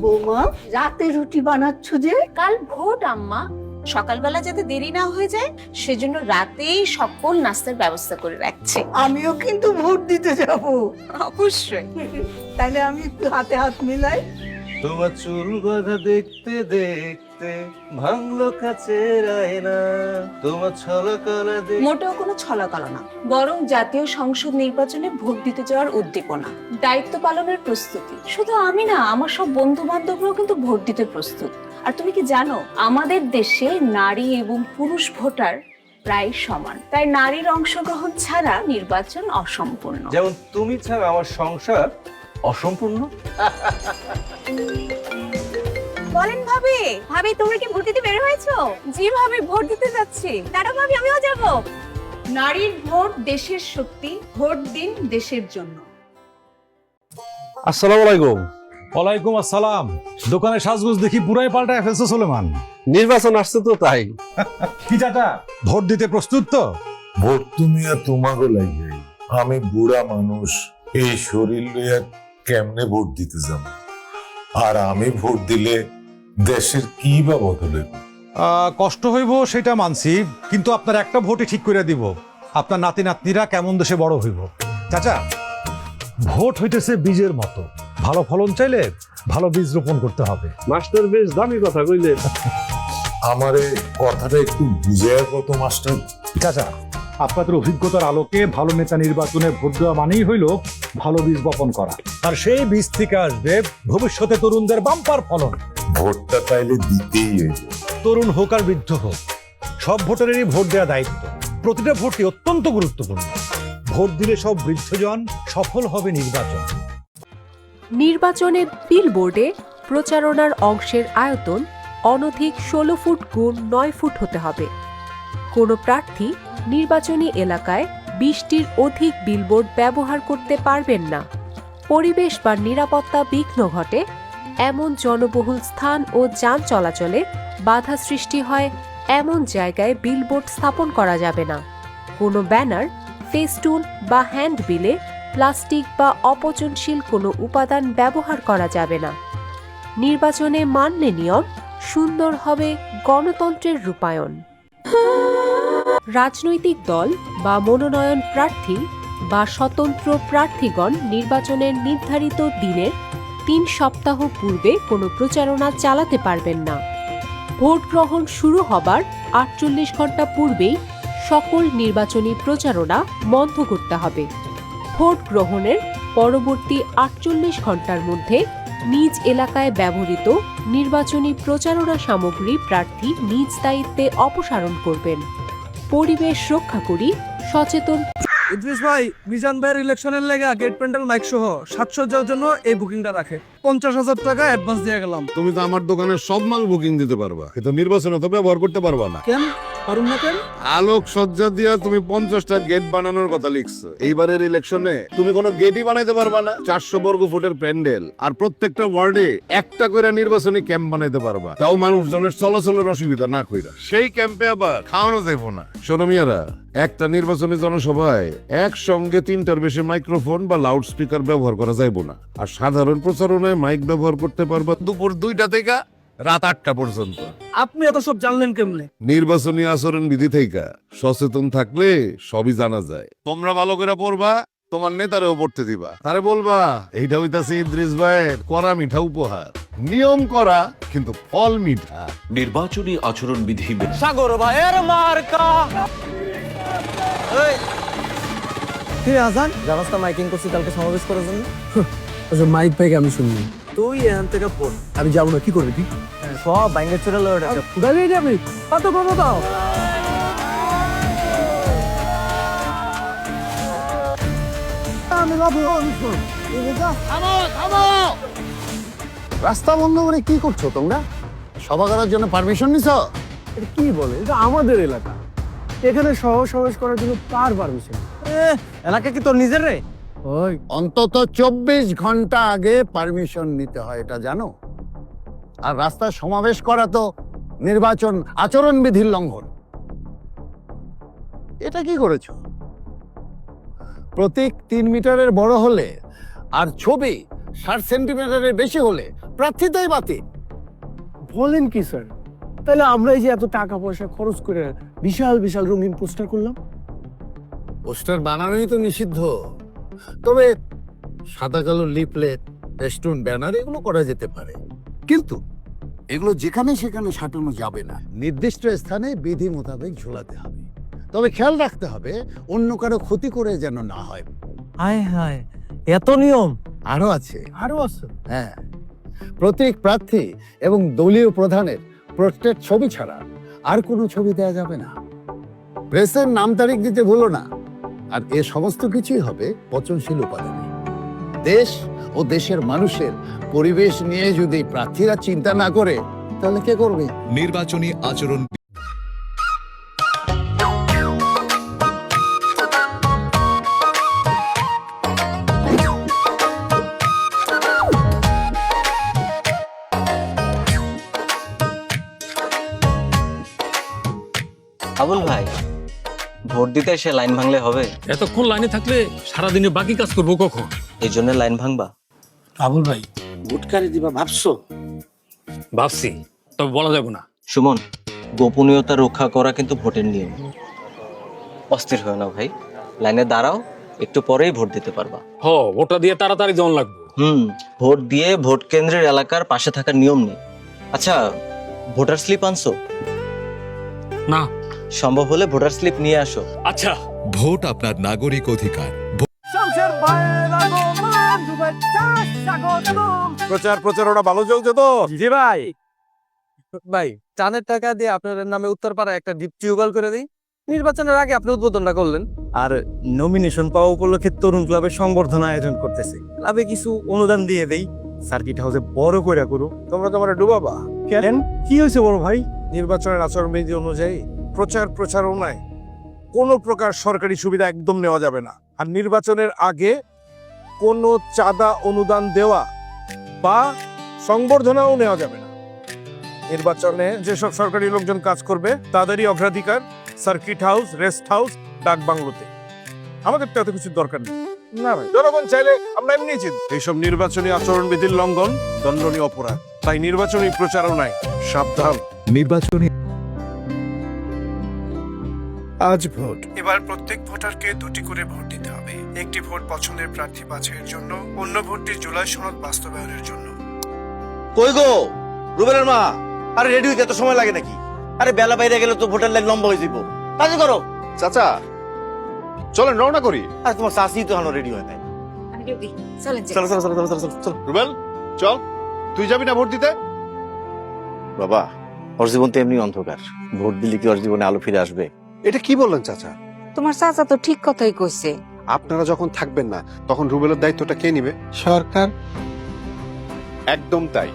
বৌমা, রাতে রুটি বানাচ্ছ যে? কাল ভোট আম্মা, সকালবেলা যাতে দেরি না হয়ে যায় সেজন্য রাতেই সকল নাস্তার ব্যবস্থা করে রাখছি। আমিও কিন্তু ভোট দিতে যাব। অবশ্যই। তাহলে আমি একটু হাতে হাত মিলাই। তোমার চুল বাঁধা দেখতে দেখতে ভাঙলো কাছের আয়না, তোমার ছলকলা মোটেও কোনো ছলাকলা না, বরং জাতীয় সংসদ নির্বাচনে ভোট দিতে যাওয়ার উদ্দীপনা, দায়িত্ব পালনের প্রস্তুতি। শুধু আমি না, আমার সব বন্ধু বান্ধবরাও কিন্তু ভোট দিতে প্রস্তুত। আর তুমি কি জানো, আমাদের দেশে নারী এবং পুরুষ ভোটার প্রায় সমান, তাই নারীর অংশগ্রহণ ছাড়া নির্বাচন অসম্পূর্ণ। যেমন তুমি ছাড়া আমার সংসার অসম্পূর্ণ। বলেন ভাবি, ভাবি তুমি কি ভোট দিতে বের হয়েছো? জি ভাবি, ভোট দিতে যাচ্ছি। দাঁড়া ভাবি, আমিও যাব। নারীর ভোট দেশের শক্তি, ভোট দিন দেশের জন্য। আসসালামু আলাইকুম। ওয়ালাইকুম আসসালাম। দোকানে সাজগোজ দেখি পুরাই পাল্টায় ফেলছো সুলেমান। নির্বাচন আসছে তো তাই। কি চাচা, ভোট দিতে প্রস্তুত তো? ভোট তুমি আর তোমাকে লাগে, আমি বুড়া মানুষ, এই শরীর লইয়া কেমনে ভোট দিতে যাব? আর আমি ভোট দিলে দেশের কি বা বদলে? কষ্ট হইব সেটা মানছি, কিন্তু আপনার একটা ভোটই ঠিক করে দিব আপনার নাতি নাতনিরা কেমন দেশে বড় হইব। চাচা, ভোট হইতেছে বীজের মতো, ভালো ফলন চাইলে ভালো বীজ রোপণ করতে হবে। মাস্টার বেশ দামি কথা কইলে। আমারে কথাটা একটু বুঝায় কত মাস্টার। চাচা, আপনাদের অভিজ্ঞতার আলোকে ভালো নেতা নির্বাচনে ভোট দেওয়া মানেই হইল ভালো বীজ বপন করা, আর সেই বীজ থেকে আসবে ভবিষ্যতে তরুণদের বাম্পার ফলন। ভোটটা তাইলে দিতেই হইবে। তরুণ হোক আর বৃদ্ধ হোক, সব ভোটারেরই ভোট দেওয়া দায়িত্ব। প্রতিটা ভোটই অত্যন্ত গুরুত্বপূর্ণ। ভোট দিলে সব বৃদ্ধজন সফল হবে নির্বাচন। নির্বাচনে বিলবোর্ডে প্রচারণার অংশের আয়তন অনধিক 16 ফুট গুণ 9 ফুট হতে হবে। কোনো প্রার্থী নির্বাচনী এলাকায় 20টির অধিক বিলবোর্ড ব্যবহার করতে পারবেন না। পরিবেশ বা নিরাপত্তা বিঘ্ন ঘটে এমন জনবহুল স্থান ও যান চলাচলে বাধা সৃষ্টি হয় এমন জায়গায় বিলবোর্ড স্থাপন করা যাবে না। কোনো ব্যানার, ফেস্টুন বা হ্যান্ডবিলে প্লাস্টিক বা অপচনশীল কোনো উপাদান ব্যবহার করা যাবে না। নির্বাচনে মানলে নিয়ম, সুন্দর হবে গণতন্ত্রের রূপায়ণ। রাজনৈতিক দল বা মনোনয়ন প্রার্থী বা স্বতন্ত্র প্রার্থীগণ নির্বাচনের নির্ধারিত দিনের 3 সপ্তাহ পূর্বে কোনো প্রচারণা চালাতে পারবেন না। ভোট গ্রহণ শুরু হবার 48 ঘন্টা পূর্বেই সকল নির্বাচনী প্রচারণা বন্ধ করতে হবে। ভোট গ্রহণের পরবর্তী 48 ঘন্টার মধ্যে নিজ এলাকায় ব্যবহৃত নির্বাচনী প্রচারণা সামগ্রী প্রার্থী নিজ দায়িত্বে অপসারণ করবেন। পরিবেশ রক্ষা করি, সচেতন। ইদ্রিস ভাই, মিজান ভাইয়ের ইলেকশনের লেগে গেট প্যান্ডেল মাইক সহ 700 জন্য এই বুকিংটা রাখে। 50,000 টাকা অ্যাডভান্স দিয়ে গেলাম। তুমি তো আমার দোকানের সব মাল বুকিং দিতে পারবা, কিন্তু নির্বাচনে তো ব্যবহার করতে পারবা না। কেন পারুম না কেন? আলোক সজ্জা দিয়া তুমি 50টা গেট বানানোর কথা লিখছো। এইবারের ইলেকশনে তুমি কোনো গেটই বানাইতে পারবা না। 400 বর্গ ফুটের প্যান্ডেল আর প্রত্যেকটা ওয়ার্ডে একটা করে নির্বাচনী ক্যাম্প বানাইতে পারবা, তাও মানুষজনের চলাচলের অসুবিধা না কইরা। সেই ক্যাম্পে আবার খাওয়ানো যাইবো না। শোনো মিয়ারা, একটা নির্বাচনী জনসভায় একসঙ্গে 3টার বেশি মাইক্রোফোন বা লাউড স্পিকার ব্যবহার করা যাইবো না। আর সাধারণ প্রচারণায় মাইক ব্যবহার করতে পারবা দুপুর 2টা থেকে রাত 8টা পর্যন্ত। আপনি এত সব জানলেন কেমনে? নির্বাচনী আচরণ বিধি থেকে সচেতন থাকলে সবই জানা যায়। তোমরা ভালো করে পড়বা, তোমার নেতারেও পড়তে দিবা, তারে বলবা এইটা হইতাছে ইদ্রিস ভাইয়ের করা মিঠা উপহার। নিয়ম করা কিন্তু ফল মিঠা। নির্বাচনী আচরণ বিধি সাগর ভাইয়ের মার্কা। হে আজান, রাস্তা মাইকিং করছি কালকে সমাবেশ করার জন্য। আচ্ছা, মাইক পাইকে আমি শুননি। তুই এখান থেকে পড়, আমি যাবো না। কি করবি তুই? সব ব্যাঙ্গের চোরা লড়া দাঁড়িয়ে যাবি। কত কত দাও। রাস্তা বন্ধ করে কি করছো তোমরা? সভা করার জন্য পারমিশন নিছো? এটা কি বলে? এটা আমাদের এলাকা, এখানে সমাবেশ করার জন্য কার পারমিশন? এলাকা কি তোর নিজের রে? ওই অন্তত 24 ঘন্টা আগে পারমিশন নিতে হয়, এটা জানো? আর রাস্তায় সমাবেশ করা তো নির্বাচন আচরণ বিধির লঙ্ঘন। এটা কি করেছো? প্রতীক 3 মিটারের বড় হলে আর ছবি 60 সেন্টিমিটারের বেশি হলে প্রার্থিতাই বাতিল। বলেন কি স্যার? তাহলে আমরা এই যে এত টাকা পয়সা খরচ করে বিশাল বিশাল রঙিন পোস্টার করলাম, পোস্টার বানানোই তো নিষিদ্ধ। তবে সাদা কালো লিফলেট, রেস্টুরেন্ট ব্যানার এগুলো করা যেতে পারে, কিন্তু এগুলো যেখানে সেখানে সাঁটানো যাবে না। নির্দিষ্ট স্থানে বিধি মোতাবেক ঝোলাতে হবে। তবে খেয়াল রাখতে হবে অন্য কারো ক্ষতি করে যেন না হয়। হায় হায়, এত নিয়ম! আরো আছে। হ্যাঁ, প্রত্যেক প্রার্থী এবং দলীয় প্রধানের পোর্ট্রেট ছবি ছাড়া আর কোনো ছবি দেওয়া যাবে না। প্রেসের নাম তারিখ দিতে ভুলো না। আর এ সমস্ত কিছুই হবে পচনশীল উপাদানে। দেশ ও দেশের মানুষের পরিবেশ নিয়ে যদি প্রার্থীরা চিন্তা না করে, তাহলে কে করবে? নির্বাচনী আচরণ আবুল ভাই, ভোট দিতে এসে লাইন ভাঙলে হবে? এতক্ষণ লাইনে থাকলে সারাদিনে বাকি কাজ করবো কখন? এই জন্য লাইন ভাঙবা? আবুল ভাই, ভোটকারী দিবা ভাবছো? ভাবছি, তবে বলা যাবে না। সুমন, গোপনীয়তা রক্ষা করা কিন্তু ভোটের নিয়ম। অস্থির হয় না ভাই, লাইনে দাঁড়াও, একটু পরেই ভোট দিতে পারবা। ভোটটা দিয়ে তাড়াতাড়ি জন লাগবে। ভোট দিয়ে ভোট কেন্দ্রের এলাকার পাশে থাকার নিয়ম নেই। আচ্ছা, ভোটার স্লিপ আনছো? না। সম্ভব হলে ভোটার স্লিপ নিয়ে আসো। আচ্ছা। ভোট আপনার নাগরিক অধিকার। প্রচারণা ভালো চলছে তো? জি ভাই। ভাই, চানের টাকা দিয়ে আপনার নামে উত্তরপাড়া একটা ডিপ টিউবওয়েল করে দিই। নির্বাচনের আগে আপনি উদ্বোধনটা করলেন। আর নমিনেশন পাওয়া উপলক্ষে তরুণ ক্লাবের সংবর্ধনা আয়োজন করতেছে। ক্লাবে কিছু অনুদান দিয়ে দেই, সার্কিট হাউসে বড় করে করুক। তোমরা তোমার ডুবাবা কেন? কি হয়েছে বড় ভাই? নির্বাচনের আচরণবিধি অনুযায়ী প্রচারণায় কোনো প্রকার সরকারি সুবিধা একদম নেওয়া যাবে না। আর নির্বাচনের আগে কোনো চাঁদা অনুদান দেওয়া বা সংবর্ধনাও নেওয়া যাবে না। নির্বাচনে যেসব সরকারি লোকজন কাজ করবে তাদেরই অগ্রাধিকার সার্কিট হাউস, রেস্ট হাউস, ডাক বাংলোতে। আমাদের তো এত কিছু দরকার নেই। না ভাই, জনগণ চাইলে আমরা এমনি এইসব নির্বাচনী আচরণবিধির লঙ্ঘন দণ্ডনীয় অপরাধ। তাই নির্বাচনী প্রচারণায় সাবধান। নির্বাচনী আজ ভোট। এবার প্রত্যেক ভোটারকে 2টি করে ভোট দিতে হবে। একটি ভোট পছন্দের প্রার্থী বাছাইয়ের জন্য, অন্য ভোটটি জুলাই সনদ বাস্তবায়নের জন্য। কই গো রুবেলের মা? আরে রেডি হইতে এত সময় লাগে নাকি? আরে বেলা বাইরে গেলে তো ভোটের লাইন লম্বা হয়ে যাবো। কাজে করো। চাচা চলেন রওনা করি। আরে তোমার শাশি তো এখনো রেডি হয় নাই। চলেন চলো চলো চলো চলো চলো চলো। রুবেল চল, তুই যাবি না ভোট দিতে? বাবা, ওর জীবন তো এমনি অন্ধকার। ভোট দিলে কি ওর জীবনে আলো ফিরে আসবে? এটা কি বললেন চাচা? তোমার চাচা তো ঠিক কথাই কইছে। আপনারা যখন থাকবেন না তখন রুবেলের দায়িত্বটা কে নিবে? সরকার। একদম তাই।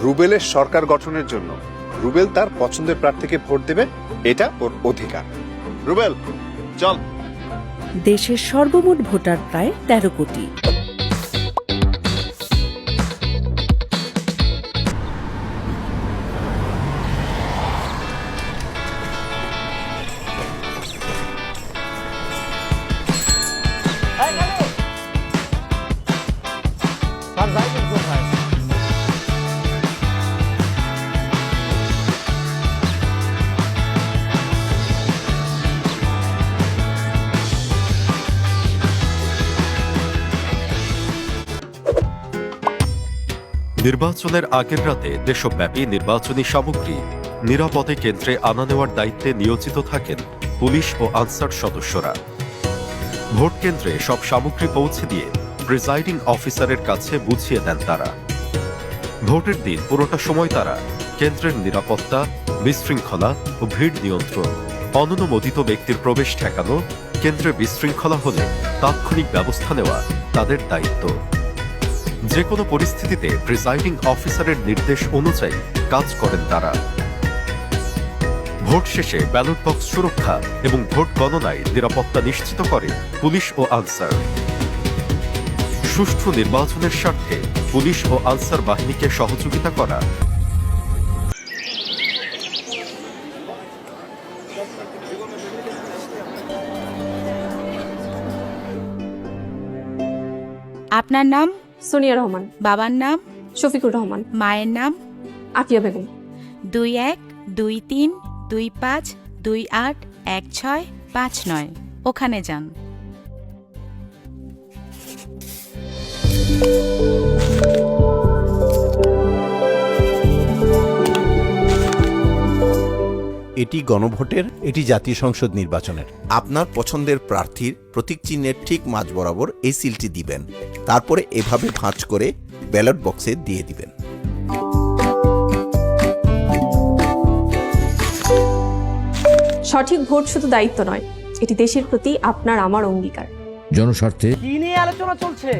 রুবেলের সরকার গঠনের জন্য রুবেল তার পছন্দের প্রার্থীকে ভোট দেবে, এটা ওর অধিকার। রুবেল চল। দেশের সর্বমোট ভোটার প্রায় 13 কোটি। নির্বাচনের আগের রাতে দেশব্যাপী নির্বাচনী সামগ্রী নিরাপদে কেন্দ্রে আনা নেওয়ার দায়িত্বে নিয়োজিত থাকেন পুলিশ ও আনসার সদস্যরা। ভোট কেন্দ্রে সব সামগ্রী পৌঁছে দিয়ে প্রিজাইডিং অফিসারের কাছে বুঝিয়ে দেন তারা। ভোটের দিন পুরোটা সময় তারা কেন্দ্রের নিরাপত্তা, বিশৃঙ্খলা ও ভিড় নিয়ন্ত্রণ, অননুমোদিত ব্যক্তির প্রবেশ ঠেকানো, কেন্দ্রে বিশৃঙ্খলা হলে তাৎক্ষণিক ব্যবস্থা নেওয়া তাদের দায়িত্ব। যে কোনো পরিস্থিতিতে প্রিজাইডিং অফিসারের নির্দেশ অনুযায়ী কাজ করেন তারা। ভোট শেষে ব্যালট বক্স সুরক্ষা এবং ভোট গণনায় নিরাপত্তা নিশ্চিত করে পুলিশ ও আনসার। সুষ্ঠু নির্বাচনের স্বার্থে পুলিশ ও আনসার বাহিনীকে সহযোগিতা করা আপনার নাম? সোনিয়া রহমান। বাবার নাম? শফিকুর রহমান। মায়ের নাম? আফিয়া বেগম। 212325281659 ওখানে যান। এটি গণভোটের, এটি জাতীয় সংসদ নির্বাচনের। আপনার পছন্দের প্রার্থীর প্রতীক চিহ্নের ঠিক মাঝ বরাবর এই সিলটি দিবেন, তারপরে এভাবে ভাঁজ করে ব্যালট বক্সে দিয়ে দিবেন। সঠিক ভোট শুধু দায়িত্ব নয়, এটি দেশের প্রতি আপনার আমার অঙ্গীকার। জনস্বার্থে কি নিয়ে আলোচনা চলছে?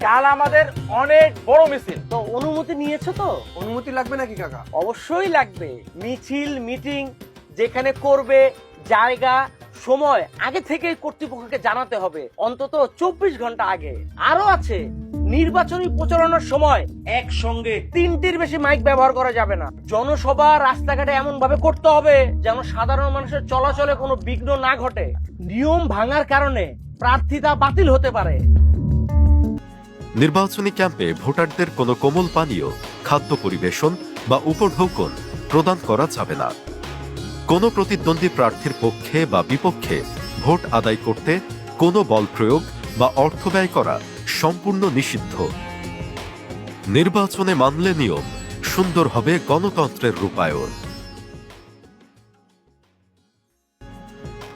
কাল আমাদের অনেক বড় মিছিল, তো অনুমতি নিয়েছো তো? অনুমতি লাগবে নাকি কাকা? অবশ্যই লাগবে। মিছিল মিটিং যেখানে করবে, জায়গা সময় আগে থেকেই কর্তৃপক্ষকে জানাতে হবে, অন্তত 24 ঘন্টা আগে। আরো আছে, নির্বাচনী প্রচারণার সময় একসঙ্গে 3টির বেশি মাইক ব্যবহার করা যাবে না। জনসভা রাস্তাঘাটে এমন ভাবে করতে হবে যেন সাধারণ মানুষের চলাচলে কোনো বিঘ্ন না ঘটে। নিয়ম ভাঙার কারণে প্রার্থিতা বাতিল হতে পারে। নির্বাচনী ক্যাম্পে ভোটারদের কোনো কোমল পানীয়, খাদ্য পরিবেশন বা উপঢৌকন প্রদান করা যাবে না। কোনো প্রতিদ্বন্দ্বী প্রার্থীর পক্ষে বা বিপক্ষে ভোট আদায় করতে কোনো বল প্রয়োগ বা অর্থ ব্যয় করা সম্পূর্ণ নিষিদ্ধ। নির্বাচনে মানলে নিয়ম, সুন্দর হবে গণতন্ত্রের রূপায়ণ।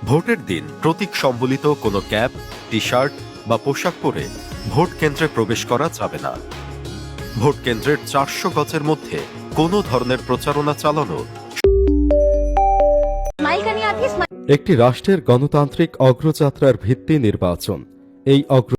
ভোটের দিন প্রতীক সম্বলিত কোনো ক্যাপ, টি শার্ট বা পোশাক পরে ভোট কেন্দ্রে প্রবেশ করা যাবে না। ভোট কেন্দ্রের 400 গজের মধ্যে কোনো ধরনের প্রচারণা চালানো। একটি রাষ্ট্রের গণতান্ত্রিক অগ্রযাত্রার ভিত্তি নির্বাচন। এই